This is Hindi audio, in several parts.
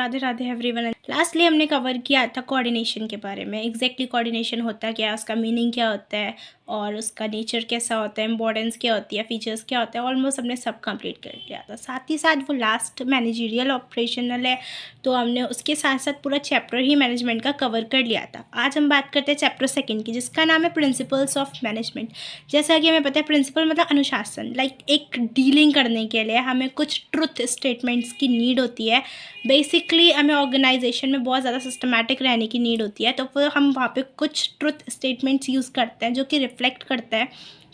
राधे राधे एवरीवन। लास्टली हमने कवर किया था कोऑर्डिनेशन के बारे में। एग्जैक्टली कोऑर्डिनेशन होता क्या है, उसका मीनिंग क्या होता है और उसका नेचर कैसा होता है, इंपॉर्टेंस क्या होती है, फीचर्स क्या होता है। ऑलमोस्ट हमने सब कंप्लीट कर लिया था। साथ ही साथ वो लास्ट मैनेजरियल ऑपरेशनल है, तो हमने उसके साथ साथ पूरा चैप्टर ही मैनेजमेंट का कवर कर लिया था। आज हम बात करते हैं चैप्टर 2 की, जिसका नाम है प्रिंसिपल्स ऑफ मैनेजमेंट। जैसा कि हमें पता है, प्रिंसिपल मतलब अनुशासन। एक डीलिंग करने के लिए हमें कुछ ट्रुथ स्टेटमेंट्स की नीड होती है। बेसिकली हमें ऑर्गेनाइजेशन में बहुत ज़्यादा सिस्टमैटिक रहने की नीड होती है, तो फिर हम वहाँ पे कुछ ट्रुथ स्टेटमेंट्स यूज़ करते हैं जो कि रिफ्लेक्ट करता है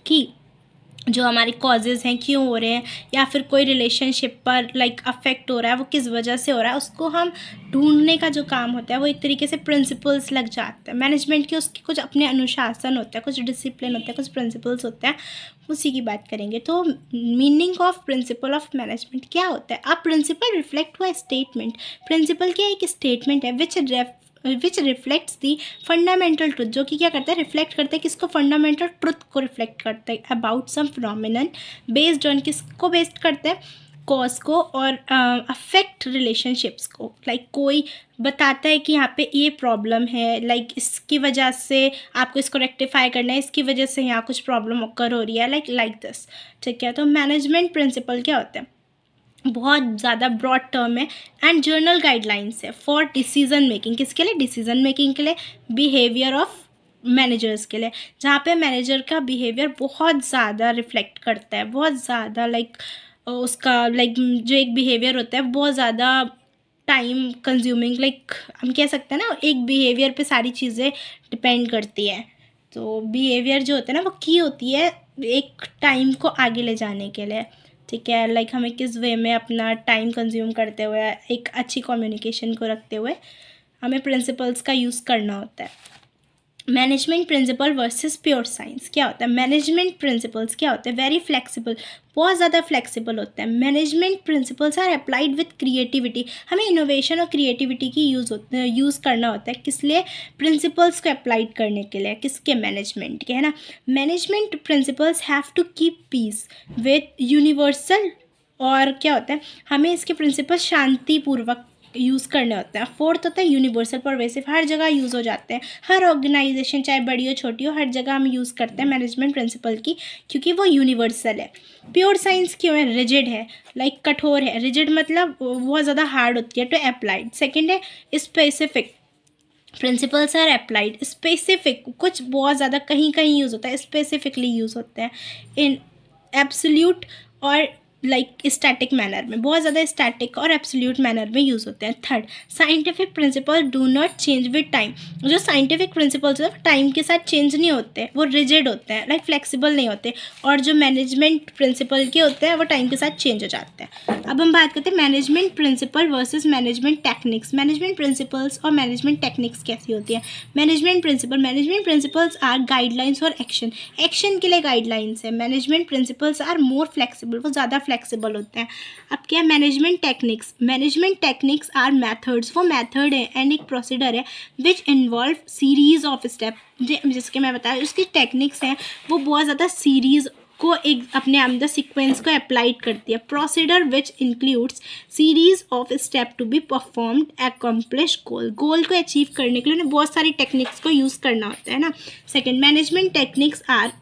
कि जो हमारे कॉजेज़ हैं क्यों हो रहे हैं, या फिर कोई रिलेशनशिप पर अफेक्ट हो रहा है वो किस वजह से हो रहा है, उसको हम ढूंढने का जो काम होता है वो एक तरीके से प्रिंसिपल्स लग जाता है। मैनेजमेंट के उसके कुछ अपने अनुशासन होता है, कुछ डिसिप्लिन होता है, कुछ प्रिंसिपल्स होते हैं, उसी की बात करेंगे। तो meaning of principle of management क्या होता है? अब प्रिंसिपल रिफ्लेक्ट हुआ स्टेटमेंट। प्रिंसिपल क्या एक स्टेटमेंट है विच रिफ्लेक्ट्स दी फंडामेंटल ट्रुथ, जो कि क्या करता है, रिफ्लेक्ट करता है किसको, फंडामेंटल ट्रुथ को रिफ्लेक्ट करता है about some phenomenon, based on किसको बेस्ड करता है, कॉज को और अफेक्ट रिलेशनशिप्स को। कोई बताता है कि यहाँ पे ये प्रॉब्लम है, इसकी वजह से आपको इसको रेक्टिफाई करना है, इसकी वजह से यहाँ कुछ प्रॉब्लम ऑकर हो रही है, लाइक दिस। ठीक है, तो मैनेजमेंट प्रिंसिपल क्या होता है, बहुत ज़्यादा ब्रॉड टर्म है एंड जर्नल गाइडलाइंस है फॉर डिसीजन मेकिंग। किसके लिए? डिसीजन मेकिंग के लिए, बिहेवियर ऑफ मैनेजर्स के लिए, जहाँ पे मैनेजर का बिहेवियर बहुत ज़्यादा रिफ्लेक्ट करता है, बहुत ज़्यादा उसका जो एक बिहेवियर होता है बहुत ज़्यादा टाइम कंज्यूमिंग। हम कह सकते हैं ना, एक बिहेवियर पे सारी चीज़ें डिपेंड करती है। तो बिहेवियर जो होता है ना वो की होती है एक टाइम को आगे ले जाने के लिए। ठीक है, हमें किस वे में अपना टाइम कंज्यूम करते हुए एक अच्छी कम्युनिकेशन को रखते हुए हमें प्रिंसिपल्स का यूज़ करना होता है। Management principle versus pure science क्या होता है? मैनेजमेंट प्रिंसिपल्स क्या होते हैं? वेरी फ्लेक्सिबल, बहुत ज़्यादा फ्लेक्सिबल होता है। Management principles are applied with creativity. हमें इनोवेशन और क्रिएटिविटी की यूज़ करना होता है। किस लिए? प्रिंसिपल्स को अप्लाइड करने के लिए। किसके? मैनेजमेंट के, है ना। Management principles have to keep peace with universal, और क्या होता है, हमें इसके प्रिंसिपल शांतिपूर्वक यूज़ करने होते हैं। फोर्थ होता है यूनिवर्सल परवेसिव, हर जगह यूज़ हो जाते हैं, हर ऑर्गेनाइजेशन चाहे बड़ी हो छोटी हो, हर जगह हम यूज़ करते हैं मैनेजमेंट प्रिंसिपल की, क्योंकि वो यूनिवर्सल है। प्योर साइंस क्यों है? रिजिड है, कठोर है। रिजिड मतलब बहुत ज़्यादा हार्ड होती है टू अप्लाइड। सेकेंड है specific, principles are applied. Specific कुछ बहुत ज़्यादा कहीं कहीं यूज़ होता है, स्पेसिफिकली यूज़ होते हैं इन एब्सोल्यूट और स्टैटिक मैनर में, बहुत ज़्यादा स्टैटिक और एब्सोल्यूट मैनर में यूज़ होते हैं। Third, scientific principle do not change with time. जो साइंटिफिक प्रिंसिपल्स है टाइम के साथ चेंज नहीं होते, वो रिजिड होते हैं, फ्लेक्सिबल नहीं होते। और जो मैनेजमेंट प्रिंसिपल के होते हैं वो टाइम के साथ चेंज हो जाते हैं। अब हम बात करते हैं management principle versus management techniques. Management principles और मैनेजमेंट टेक्निक्स कैसी होती है? मैनेजमेंट प्रिंसिपल्स आर गाइडलाइंस और एक्शन के लिए गाइडलाइंस है। Management principles are more flexible, वो ज़्यादा फ्लेक्सिबल होते हैं। अब क्या है मैनेजमेंट टेक्निक्स आर मेथड्स, वो मेथड है एंड एक प्रोसीडर है which involve series of step. जिसके मैं बताया उसकी टेक्निक्स हैं वो बहुत ज़्यादा सीरीज को एक अपने अंदर सीक्वेंस को अप्लाइड करती है। Procedure which includes series of step to be performed accomplish goal को अचीव करने के लिए उन्हें बहुत सारी टेक्निक्स को यूज़ करना होता है ना। Second, management techniques are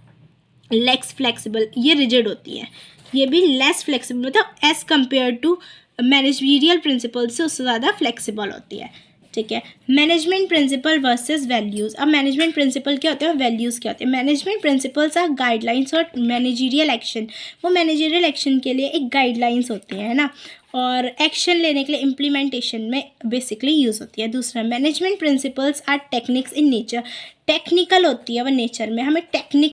less flexible, ये रिजिड होती है। ये भी लेस फ्लेक्सिबल मतलब as compare to managerial principle से उससे ज़्यादा फ्लेक्सिबल होती है। ठीक है, मैनेजमेंट प्रिंसिपल वर्सेस वैल्यूज़। अब मैनेजमेंट प्रिंसिपल क्या होते हैं, वैल्यूज़ क्या होते हैं? मैनेजमेंट प्रिंसिपल्स आर गाइडलाइंस और मैनेजरियल एक्शन, वो मैनेजरियल एक्शन के लिए एक गाइडलाइंस होती है ना, और एक्शन लेने के लिए इम्प्लीमेंटेशन में बेसिकली यूज़ होती है। दूसरा, management principles are techniques in nature, technical होती है वो नेचर में, हमें टेक्निक